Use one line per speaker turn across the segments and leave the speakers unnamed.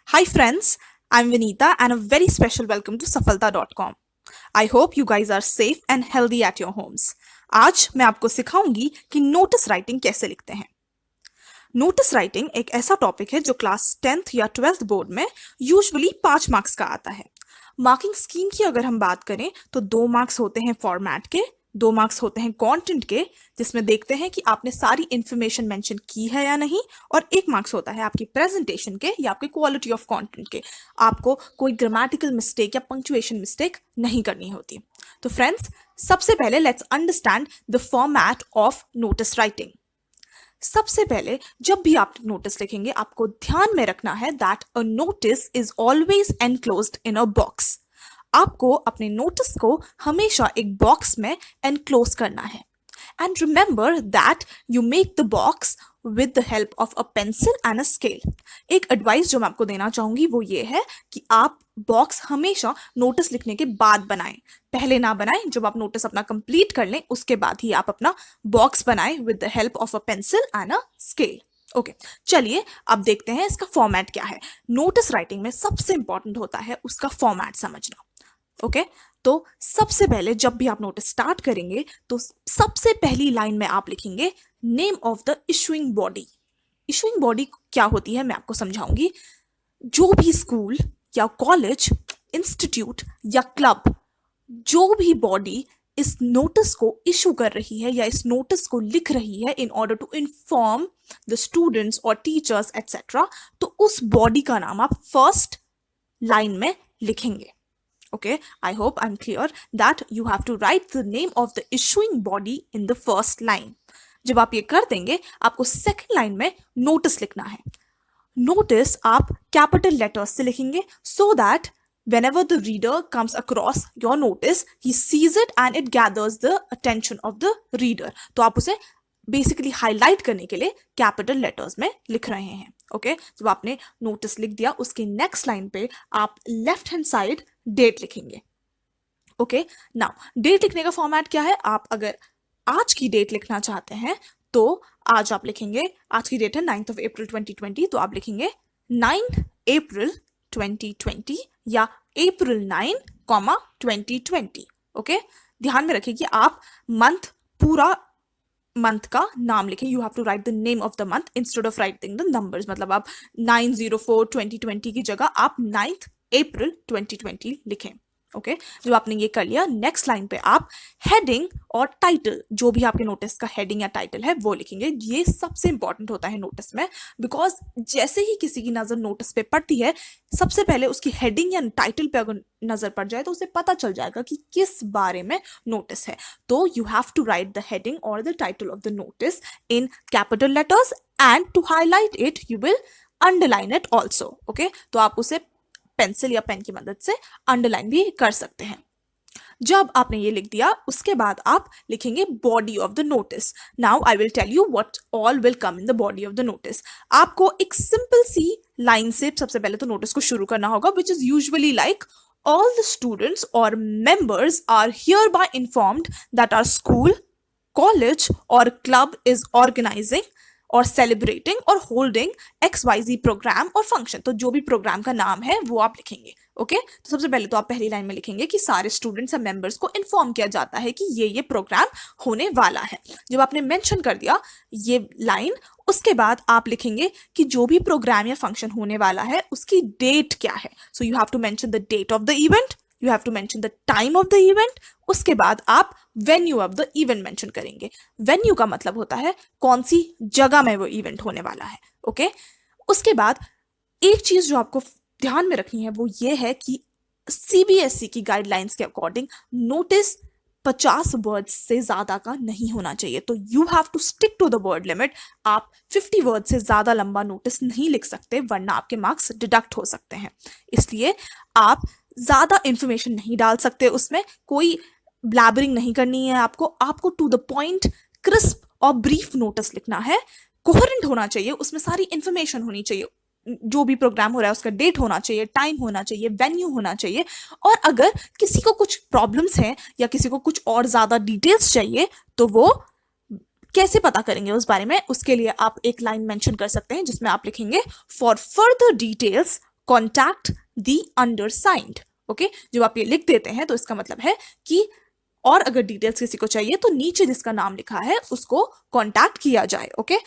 Hi friends, I'm Vinita and a very special welcome to safalta.com. I hope you guys are safe and healthy at your homes. आज मैं आपको सिखाऊंगी कि notice writing कैसे लिखते हैं। Notice writing एक ऐसा टॉपिक है जो क्लास 10th या 12th बोर्ड में यूजुअली 5 मार्क्स का आता है। मार्किंग स्कीम की अगर हम बात करें तो 2 मार्क्स होते हैं फॉर्मेट के, 2 मार्क्स होते हैं कंटेंट के, जिसमें देखते हैं कि आपने सारी इंफॉर्मेशन मेंशन की है या नहीं, और 1 मार्क्स होता है आपकी प्रेजेंटेशन के या आपकी क्वालिटी ऑफ कंटेंट के। आपको कोई ग्रामेटिकल मिस्टेक या पंक्चुएशन मिस्टेक नहीं करनी होती। तो फ्रेंड्स, सबसे पहले let's understand the format of notice writing. सबसे पहले जब भी आप नोटिस लिखेंगे आपको ध्यान में रखना है that a notice is always enclosed in a box. आपको अपने नोटिस को हमेशा एक बॉक्स में एनक्लोज करना है। And remember that you make the box with the help of a pencil and a scale. एक एडवाइस जो मैं आपको देना चाहूंगी वो ये है कि आप बॉक्स हमेशा नोटिस लिखने के बाद बनाएं, पहले ना बनाएं। जब आप नोटिस अपना कंप्लीट कर लें उसके बाद ही आप अपना बॉक्स बनाएं with the help of a pencil and a scale. Okay, चलिए अब देखते हैं इसका फॉर्मेट क्या है। नोटिस राइटिंग में सबसे इंपॉर्टेंट होता है उसका फॉर्मेट समझना। ओके, तो सबसे पहले जब भी आप नोटिस स्टार्ट करेंगे तो सबसे पहली लाइन में आप लिखेंगे name of the issuing body. Issuing body क्या होती है मैं आपको समझाऊंगी। जो भी स्कूल या कॉलेज, इंस्टीट्यूट या क्लब, जो भी बॉडी इस नोटिस को इशू कर रही है या इस नोटिस को लिख रही है in order to inform the students और टीचर्स एटसेट्रा, तो उस बॉडी का नाम आप फर्स्ट लाइन में लिखेंगे। Okay, I hope I'm clear that you have to write the name of the issuing body in the first line. जब आप ये कर देंगे आपको सेकेंड लाइन में नोटिस लिखना है। नोटिस आप कैपिटल लेटर्स से लिखेंगे so that whenever the reader comes across your notice he sees it and it gathers the attention of the reader। तो आप उसे बेसिकली हाईलाइट करने के लिए कैपिटल लेटर्स में लिख रहे हैं। ओके, जब आपने नोटिस लिख दिया उसके नेक्स्ट लाइन पे आप लेफ्ट हैंड साइड डेट लिखेंगे। ओके, नाउ डेट लिखने का फॉर्मेट क्या है। आप अगर आज की डेट लिखना चाहते हैं तो आज आप लिखेंगे, आज की डेट है 9th of April 2020, तो आप लिखेंगे 9 April 2020 या April 9, 2020। ओके, ध्यान में रखिए कि आप मंथ, पूरा मंथ का नाम लिखें। You have to write the name of the month instead of writing the numbers. मतलब आप 9/04/2020 की जगह आप 9th April 2020 लिखें। ओके, जब आपने ये कर लिया नेक्स्ट लाइन पे आप हेडिंग और टाइटल, जो भी आपके नोटिस का हेडिंग या टाइटल है वो लिखेंगे। ये सबसे इंपॉर्टेंट होता है नोटिस में, बिकॉज जैसे ही किसी की नजर नोटिस पे पड़ती है सबसे पहले उसकी हेडिंग या टाइटल पे अगर नजर पड़ जाए तो उसे पता चल जाएगा कि किस बारे में नोटिस है। तो you have to write the heading और the title of the notice in capital letters and to highlight it you will underline it also. Okay, तो आप उसे पेंसिल या पेन की मदद से अंडरलाइन भी कर सकते हैं। जब आपने ये लिख दिया उसके बाद आप लिखेंगे body of the notice. Now I will tell you what all will come in the body of the notice. आपको एक सिंपल सी लाइन से सबसे पहले तो नोटिस को शुरू करना होगा, which is usually like all the students or members are hereby informed that our school, college or club is organizing और सेलिब्रेटिंग और होल्डिंग XYZ प्रोग्राम और फंक्शन। तो जो भी प्रोग्राम का नाम है वो आप लिखेंगे। ओके, तो सबसे पहले तो आप पहली लाइन में लिखेंगे कि सारे स्टूडेंट्स या मेंबर्स को इन्फॉर्म किया जाता है कि ये प्रोग्राम होने वाला है। जब आपने मेंशन कर दिया ये लाइन उसके बाद आप लिखेंगे कि जो भी प्रोग्राम या फंक्शन होने वाला है उसकी डेट क्या है। So you have to mention the date of the event, you have to mention the time of the event. उसके बाद आप venue of the event mention करेंगे। वेन्यू का मतलब होता है कौन सी जगह में वो इवेंट होने वाला है। ओके, उसके बाद एक चीज जो आपको ध्यान में रखनी है वो ये है कि CBSE की गाइडलाइंस के अकॉर्डिंग नोटिस 50 वर्ड्स से ज्यादा का नहीं होना चाहिए। तो you have to stick to the word limit. आप 50 वर्ड से ज्यादा लंबा नोटिस नहीं लिख सकते वरना आपके मार्क्स डिडक्ट हो सकते हैं। इसलिए आप ज्यादा इंफॉर्मेशन नहीं डाल सकते, उसमें कोई ब्लैबरिंग नहीं करनी है। आपको टू द पॉइंट, क्रिस्प और ब्रीफ नोटिस लिखना है। कोहेरेंट होना चाहिए, उसमें सारी इंफॉर्मेशन होनी चाहिए। जो भी प्रोग्राम हो रहा है उसका डेट होना चाहिए, टाइम होना चाहिए, वेन्यू होना चाहिए। और अगर किसी को कुछ प्रॉब्लम्स हैं या किसी को कुछ और ज्यादा डिटेल्स चाहिए तो वो कैसे पता करेंगे उस बारे में, उसके लिए आप एक लाइन मेंशन कर सकते हैं जिसमें आप लिखेंगे for further details contact the undersigned. Okay, जब आप ये लिख देते हैं तो इसका मतलब है कि और अगर डिटेल्स किसी को चाहिए तो नीचे जिसका नाम लिखा है उसको कॉन्टैक्ट किया जाए। ओके,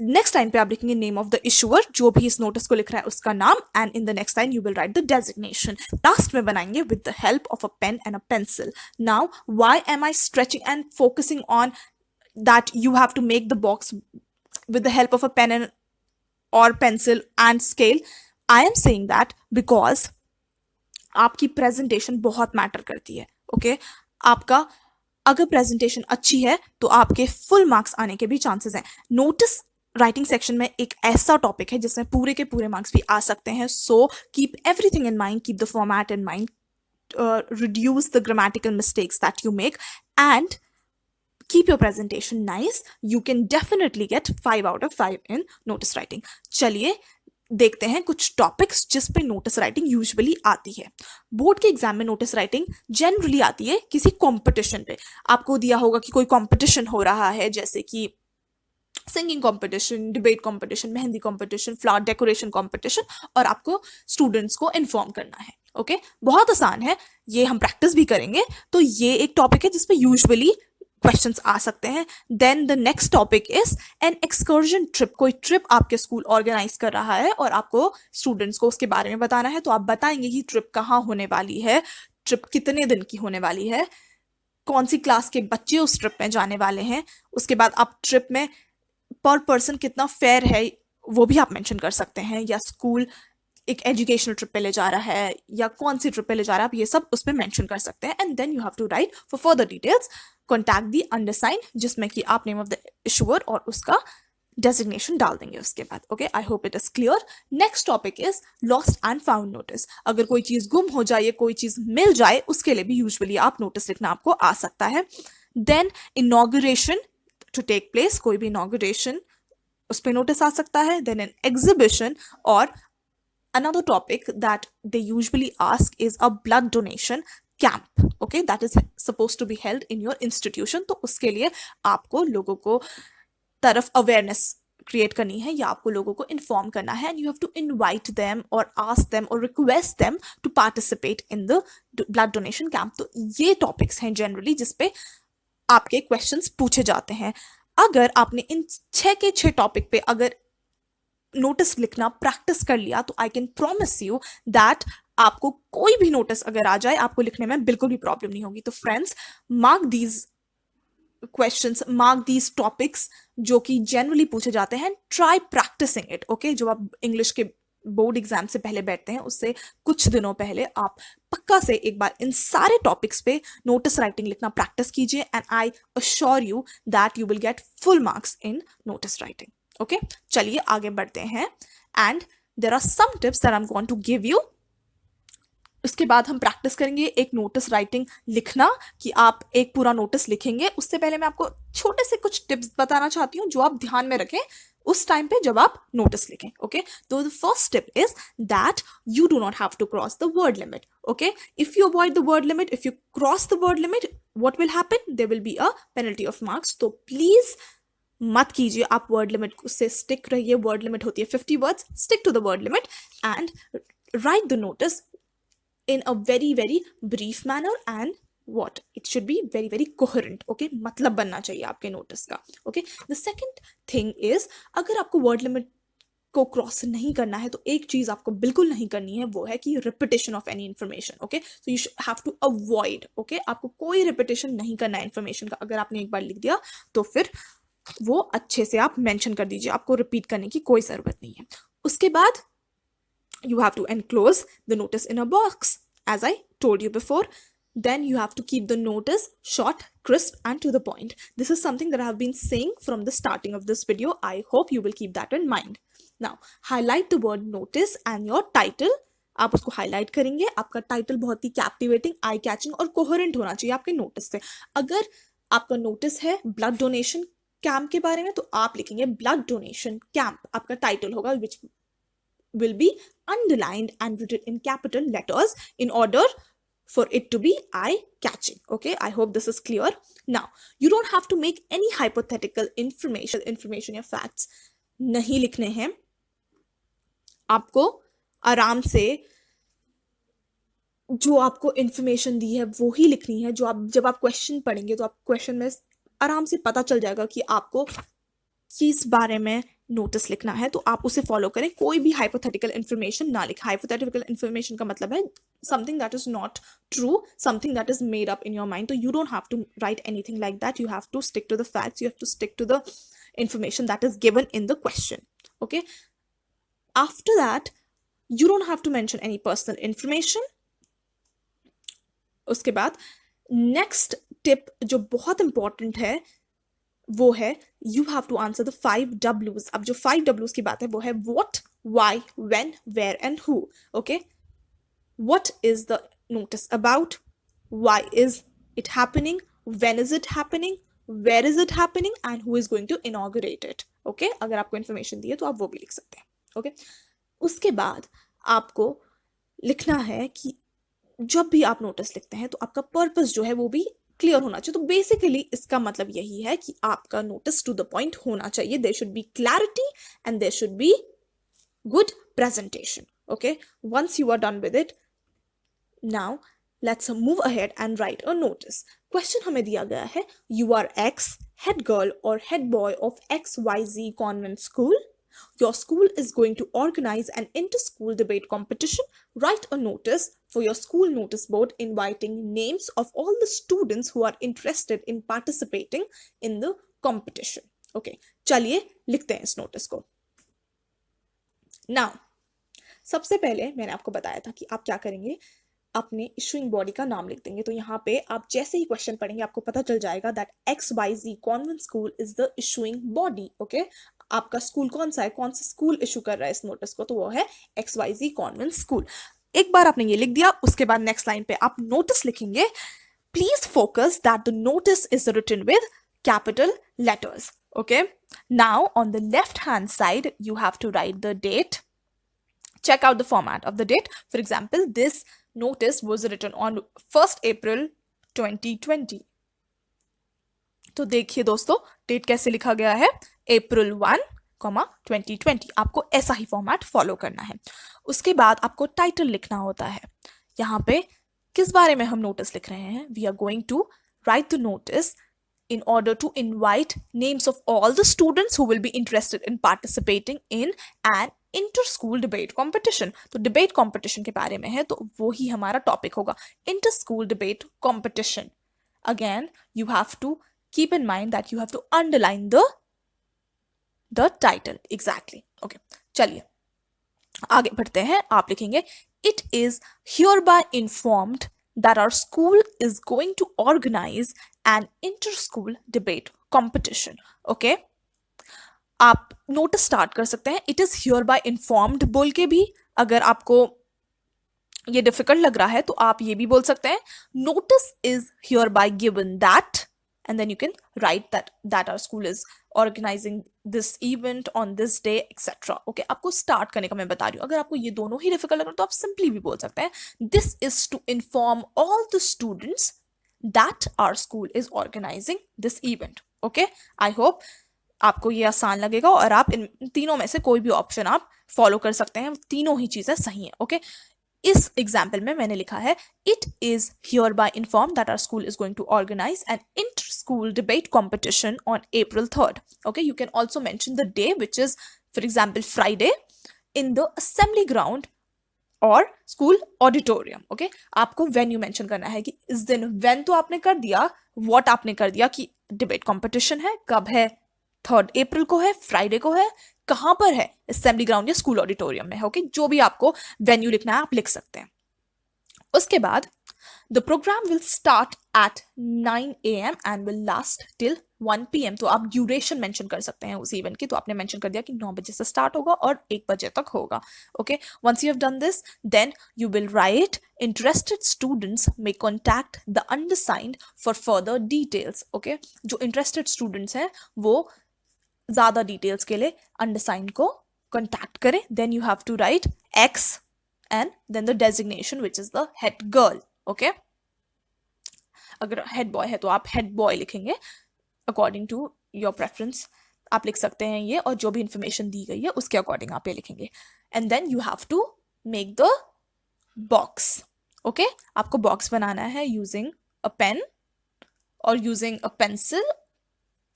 नेक्स्ट लाइन पे आप लिखेंगे नेम ऑफ द इशुअर, जो भी इस नोटिस को लिख रहा है उसका नाम, and in the next line you will write the designation. Last में बनाएंगे with the help of a pen and a pencil. Now why am I stretching and focusing on that you have to make the box with the help of a pen and or pencil and scale? I am saying that because आपकी presentation बहुत matter करती है। Okay, आपका अगर presentation अच्छी है तो आपके फुल मार्क्स आने के भी चांसेस हैं। नोटिस राइटिंग सेक्शन में एक ऐसा टॉपिक है जिसमें पूरे के पूरे मार्क्स भी आ सकते हैं। So keep everything in mind, keep the format in mind, reduce the grammatical mistakes that you make, and keep your presentation nice. You can definitely get 5 out of 5 in notice writing. चलिए देखते हैं कुछ topics जिस पे notice writing usually आती है। Board के exam में नोटिस राइटिंग जनरली आती है किसी कंपटीशन पे। आपको दिया होगा कि कोई कंपटीशन हो रहा है, जैसे कि singing competition, debate competition, mehndi competition, flower decoration competition, और आपको स्टूडेंट्स को इन्फॉर्म करना है। ओके, बहुत आसान है, ये हम प्रैक्टिस भी करेंगे। तो ये एक टॉपिक है जिसपे यूजुअली क्वेश्चंस आ सकते हैं। Then the next topic is an excursion trip. कोई ट्रिप आपके स्कूल ऑर्गेनाइज कर रहा है और आपको स्टूडेंट्स को उसके बारे में बताना है, तो आप बताएंगे कि ट्रिप कहाँ होने वाली है, ट्रिप कितने दिन की होने वाली है, कौन सी क्लास के बच्चे उस ट्रिप में जाने वाले हैं। उसके बाद आप ट्रिप में पर पर्सन कितना फेयर है वो भी आप मेंशन कर सकते हैं, या स्कूल एक एजुकेशनल ट्रिप पे ले जा रहा है या कौन सी ट्रिप पे ले जा रहा है, आप ये सब उस पर मेंशन कर सकते हैं। And then you have to write for further details contact the undersigned, जिसमें कि आप नेम ऑफ द इशुअर और उसका डेजिग्नेशन डाल देंगे उसके बाद। Okay, I hope it is clear. Next topic is lost and found notice. अगर कोई चीज गुम हो जाए, कोई चीज मिल जाए, उसके लिए भी यूजुअली आप नोटिस लिखना आपको आ सकता है। Then inauguration to take place, कोई भी इनॉग्रेशन उस पर नोटिस आ सकता है। देन एन एग्जिबिशन, और another topic that they usually ask is a blood donation camp. Okay, that is supposed to be held in your institution. तो उसके लिए आपको लोगों को तरफ awareness create करनी है या आपको लोगों को inform करना है, and you have to invite them or ask them or request them to participate in the blood donation camp. तो ये topics हैं generally जिसपे आपके questions पूछे जाते हैं। अगर आपने इन 6 के 6 टॉपिक पे अगर नोटिस लिखना प्रैक्टिस कर लिया तो I can promise you that आपको कोई भी नोटिस अगर आ जाए आपको लिखने में बिल्कुल भी प्रॉब्लम नहीं होगी। तो friends, mark these questions, mark these topics जो कि जनरली पूछे जाते हैं, ट्राई प्रैक्टिसिंग इट। ओके, जब आप इंग्लिश के बोर्ड एग्जाम से पहले बैठते हैं उससे कुछ दिनों पहले आप पक्का से एक बार इन सारे टॉपिक्स पे नोटिस राइटिंग लिखना प्रैक्टिस कीजिए, and I assure you that you will get full marks in notice writing. Okay, चलिए आगे बढ़ते हैं, and there are some tips that I am going to give you. उसके बाद हम प्रैक्टिस करेंगे एक नोटिस राइटिंग लिखना, कि आप एक पूरा नोटिस लिखेंगे। उससे पहले मैं आपको छोटे से कुछ टिप्स बताना चाहती हूँ जो आप ध्यान में रखें उस टाइम पे जब आप नोटिस लिखें। ओके, तो the first tip is that you do not have to cross the word limit. Okay, if you avoid the word limit, if you cross the word limit, what will happen, there will be a penalty of marks. तो please मत कीजिए, आप word limit से stick रहिए। Word limit होती है 50 words, stick to the word limit and write the notice in a very very brief manner, and what it should be very very coherent. Okay, मतलब बनना चाहिए आपके नोटिस का। Okay, the second thing is अगर आपको word limit को cross नहीं करना है तो एक चीज आपको बिल्कुल नहीं करनी है, वो है कि repetition of any information. Okay, so you have to avoid. Okay, आपको कोई रिपीटेशन नहीं करना है इन्फॉर्मेशन का। अगर आपने एक बार लिख दिया तो फिर वो अच्छे से आप मेंशन कर दीजिए, आपको रिपीट करने की कोई जरूरत नहीं है। उसके बाद you have to enclose the notice in a box, as I told you before. Then you have to keep the notice short, crisp, and to the point. This is something that I have been saying from the starting of this video. I hope you will keep that in mind. Now, highlight the word notice and your title. आप उसको highlight करेंगे। आपका title बहुत ही captivating, eye catching और coherent होना चाहिए आपके notice से। अगर आपका नोटिस है ब्लड डोनेशन कैंप के बारे में तो आप लिखेंगे ब्लड डोनेशन कैंप, आपका टाइटल होगा, which will be underlined and written in capital letters in order for it to be eye-catching. Okay, I hope this is clear. Now, you don't have to make any hypothetical information या facts नहीं लिखने हैं। आपको आराम से जो आपको information दी है वो ही लिखनी है। जो आप जब आप क्वेश्चन पढ़ेंगे तो आप क्वेश्चन में आराम से पता चल जाएगा कि आपको किस बारे में नोटिस लिखना है, तो आप उसे फॉलो करें। कोई भी हाइपोथेटिकल इन्फॉर्मेशन ना लिखें। हाइपोथेटिकल इन्फॉर्मेशन का मतलब है something that is not true, something that is made up in your mind. तो you don't have to write anything like that, you have to stick to the facts, you have to stick to the information that is given in the question. Okay, after that you don't have to mention any personal information. उसके बाद next tip जो बहुत important है वो है you have to answer the 5 W's। अब जो 5 W's की बात है वो है what, why, when, where and who. Okay, what is the notice about, why is it happening, when is it happening, where is it happening and who is going to inaugurate it. Okay, अगर आपको information दी है तो आप वो भी लिख सकते हैं। ओके, उसके बाद आपको लिखना है कि जब भी आप नोटिस लिखते हैं तो आपका पर्पस जो है वो भी क्लियर होना चाहिए। तो बेसिकली इसका मतलब यही है कि आपका नोटिस टू द पॉइंट होना चाहिए। There should be clarity and there should be good presentation. Okay, once you are done with it, now let's move ahead and write a notice. Question हमें दिया गया है, you are ex head girl और head boy of XYZ convent school. Your school is going to organize an inter-school debate competition. Write a notice for your school notice board inviting names of all the students who are interested in participating in the competition. Okay, चलिए लिखते हैं इस notice को। Now, सबसे पहले मैंने आपको बताया था कि आप क्या करेंगे, अपने इशुइंग बॉडी का नाम लिख देंगे। तो यहाँ पे आप जैसे ही क्वेश्चन पढ़ेंगे आपको पता चल जाएगा that XYZ convent school is the issuing body. Okay, आपका स्कूल कौन सा है, कौन सा स्कूल इशू कर रहा है इस नोटिस को, तो वो है XYZ कॉन्वेंट स्कूल। एक बार आपने ये लिख दिया, उसके बाद नेक्स्ट लाइन पे आप नोटिस लिखेंगे। Please focus that the notice is written with capital letters. Okay, now on the left hand side you have to write the date. Check out the format of the date. For example, this notice was written on 1st April 2020. तो देखिए दोस्तों, date कैसे लिखा गया है, April 1, 2020। आपको ऐसा ही format follow करना है। उसके बाद आपको टाइटल लिखना होता है। यहाँ पे किस बारे में हम नोटिस लिख रहे हैं, we are going to write the notice in order to invite names of all the students who will be interested in participating in an inter-school debate competition. तो डिबेट कॉम्पिटिशन के बारे में है, तो वो ही हमारा टॉपिक होगा, inter school debate competition. Again you have to keep in mind that you have to underline the title exactly. Okay, चलिए आगे बढ़ते हैं। आप लिखेंगे, it is hereby informed that our school is going to organize an inter-school debate competition. Okay, आप notice start कर सकते हैं it is hereby informed बोल के भी। अगर आपको ये डिफिकल्ट लग रहा है तो आप ये भी बोल सकते हैं, notice is hereby given that, and then you can write that our school is organising this event on this day etcetera. Okay, आपको स्टार्ट करने का मैं बता रही हूँ। अगर आपको ये दोनों ही डिफिकल्ट लग रहा है तो आप सिंपली भी बोल सकते हैं, this is to inform all the students that our school is organising this event. Okay, I hope आपको ये आसान लगेगा और आप इन तीनों में से कोई भी ऑप्शन आप फॉलो कर सकते हैं, तीनों ही चीजें सही हैं। ओके, इस एग्जाम्पल में मैंने लिखा है, it is hereby inform that our school is going to organise an inter school debate competition on April 3rd. Okay, you can also mention the day which is for example Friday in the assembly ground और school auditorium. Okay, आपको venue mention करना है कि इस दिन, when तो आपने कर दिया, व्हाट आपने कर दिया कि डिबेट कॉम्पिटिशन है, कब है, 3rd April को है, फ्राइडे को है, कहां पर है, असेंबली ग्राउंड या स्कूल ऑडिटोरियम में है। ओके, जो भी आपको वेन्यू लिखना है आप लिख सकते हैं। उसके बाद the programme will start at 9 AM and will last till 1 PM। तो आप ड्यूरेशन मेंशन कर सकते हैं उस इवेंट की। तो आपने मेंशन कर दिया कि 9 बजे से स्टार्ट होगा और 1 बजे तक होगा। Okay, once you have done this, then you will write interested students may contact the undersigned for further details. Okay, जो इंटरेस्टेड स्टूडेंट्स हैं वो ज्यादा डिटेल्स के लिए अंडरसाइंड को कॉन्टैक्ट करें। Then you have to write X and then the designation which is the head girl. Okay, अगर head boy है तो आप head boy लिखेंगे according to your preference। आप लिख सकते हैं ये, और जो भी इंफॉर्मेशन दी गई है उसके अकॉर्डिंग आप ये लिखेंगे। And then you have to make the box. Okay, आपको बॉक्स बनाना है यूजिंग अ पेन और using a pencil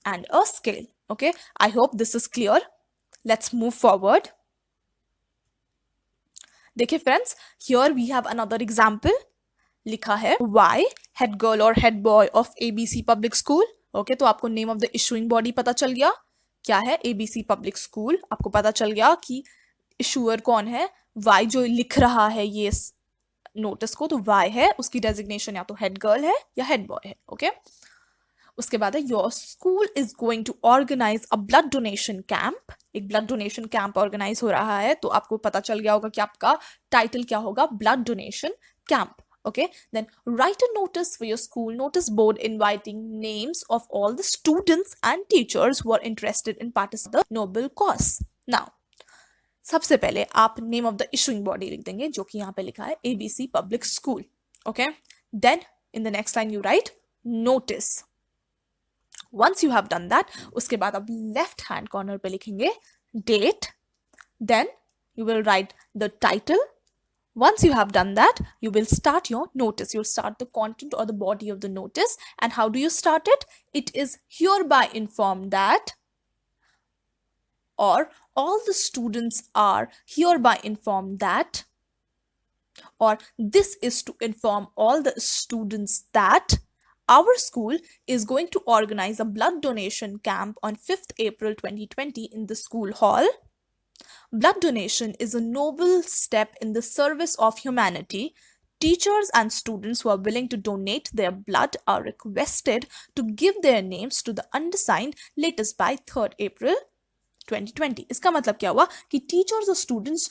and a scale. Okay, I hope this is clear. Let's move forward. देखिए friends, here we have another example. लिखा है why head girl or head boy of ABC public school. Okay, तो आपको name of the issuing body पता चल गया. क्या है ABC public school. आपको पता चल गया कि issuer कौन है. why जो लिख रहा है ये नोटिस को, तो why है, उसकी डेजिग्नेशन या तो हेड गर्ल है या हेड बॉय है. ओके, उसके बाद है your school is going to organise a blood donation camp. एक ब्लड डोनेशन कैंप ऑर्गेनाइज हो रहा है, तो आपको पता चल गया होगा कि आपका टाइटल क्या होगा, blood donation camp. Okay, then write a notice for your school notice board inviting names of all the students and teachers who are interested in participating in the noble cause. Now, सबसे पहले आप name of the issuing body लिख देंगे, जो कि यहाँ पे लिखा है ABC public school. Okay, then in the next line you write notice. Once you have done that, उसके बाद आप लेफ्ट हैंड कॉर्नर पे लिखेंगे date. Then you will write the title. Once you have done that, you will start your notice. You'll start the content or the body of the notice. And how do you start it? It is hereby informed that, or all the students are hereby informed that, or this is to inform all the students that our school is going to organize a blood donation camp on 5th April 2020 in the school hall. Blood donation is a noble step in the service of humanity. Teachers and students who are willing to donate their blood are requested to give their names to the undersigned latest by 3rd April 2020. इसका मतलब क्या हुआ कि teachers और students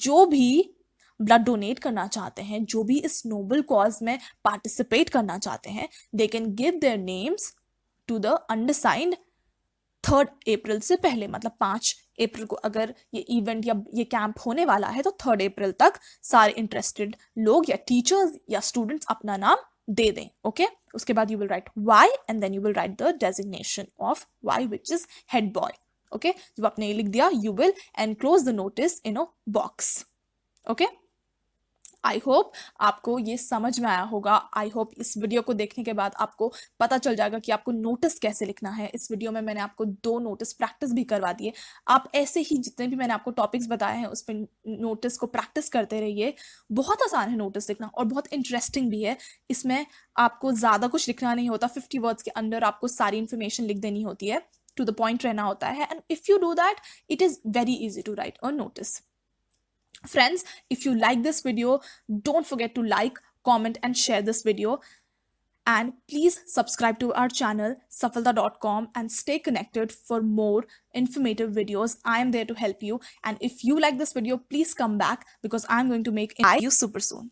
जो भी blood donate करना चाहते हैं, जो भी इस नोबल कॉज में पार्टिसिपेट करना चाहते हैं, they can give their names to the undersigned 3rd April से पहले. मतलब 5 अप्रैल को अगर ये इवेंट या ये कैंप होने वाला है, तो 3rd अप्रैल तक सारे इंटरेस्टेड लोग या टीचर्स या स्टूडेंट्स अपना नाम दे दें. ओके, उसके बाद you will write Y and then you will write the designation of Y which is head boy. Okay, जब आपने ये लिख दिया, you will enclose the notice in a box. Okay, I hope आपको ये समझ में आया होगा. आई होप इस वीडियो को देखने के बाद आपको पता चल जाएगा कि आपको नोटिस कैसे लिखना है. इस वीडियो में मैंने आपको 2 नोटिस प्रैक्टिस भी करवा दिए. आप ऐसे ही जितने भी मैंने आपको टॉपिक्स बताए हैं उस पर नोटिस को प्रैक्टिस करते रहिए. बहुत आसान है नोटिस लिखना और बहुत इंटरेस्टिंग भी है. इसमें आपको ज़्यादा कुछ लिखना नहीं होता. 50 वर्ड्स के अंदर आपको सारी इन्फॉर्मेशन लिख देनी होती है. टू द पॉइंट रहना होता है. And if you do that, it is very easy to write a notice. Friends, if you like this video, don't forget to like, comment and share this video. And please subscribe to our channel safalta.com and stay connected for more informative videos. I am there to help you. And if you like this video, please come back because I'm going to make you super soon.